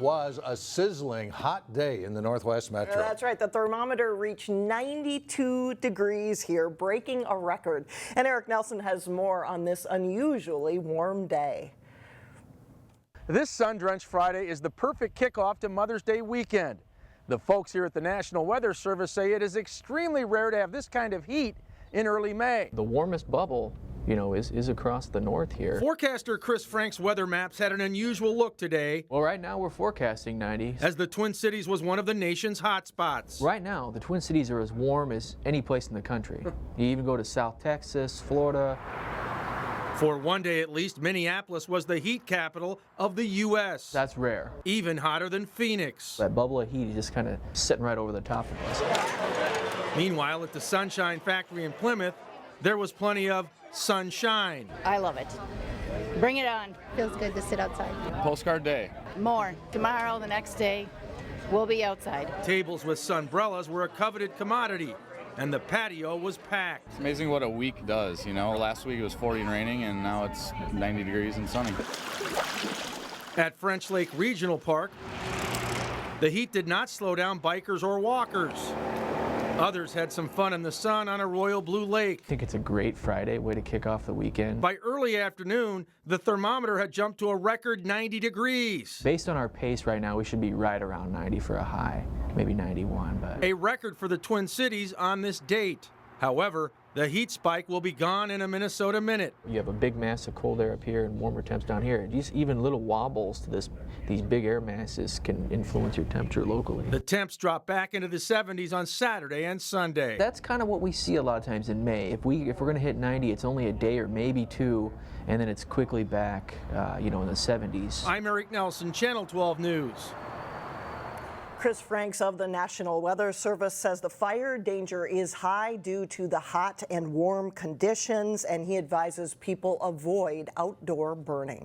was a sizzling hot day in the Northwest Metro. That's right. The thermometer reached 92 degrees here, breaking a record. And Eric Nelson has more on this unusually warm day. This sun-drenched Friday is the perfect kickoff to Mother's Day weekend. The folks here at the National Weather Service say it is extremely rare to have this kind of heat in early May. The warmest bubble, is across the north here. Forecaster Chris Frank's weather maps had an unusual look today. Well, right now we're forecasting 90. As the Twin Cities was one of the nation's hot spots. Right now, the Twin Cities are as warm as any place in the country. You even go to South Texas, Florida. For one day at least, Minneapolis was the heat capital of the U.S. That's rare. Even hotter than Phoenix. That bubble of heat is just kind of sitting right over the top of us. Meanwhile, at the Sunshine Factory in Plymouth, there was plenty of sunshine. I love it. Bring it on. Feels good to sit outside. Postcard day. More. Tomorrow, the next day, we'll be outside. Tables with sunbrellas were a coveted commodity, and the patio was packed. It's amazing what a week does, Last week it was 40 and raining, and now it's 90 degrees and sunny. At French Lake Regional Park, the heat did not slow down bikers or walkers. Others had some fun in the sun on a royal blue lake. I think it's a great Friday way to kick off the weekend. By early afternoon, the thermometer had jumped to a record 90 degrees. Based on our pace right now, we should be right around 90 for a high, maybe 91. But a record for the Twin Cities on this date. However, the heat spike will be gone in a Minnesota minute. You have a big mass of cold air up here and warmer temps down here. Just even little wobbles to these big air masses can influence your temperature locally. The temps drop back into the 70s on Saturday and Sunday. That's kind of what we see a lot of times in May. If we're going to hit 90, it's only a day or maybe two, and then it's quickly back, in the 70s. I'm Eric Nelson, Channel 12 News. Chris Franks of the National Weather Service says the fire danger is high due to the hot and warm conditions, and he advises people avoid outdoor burning.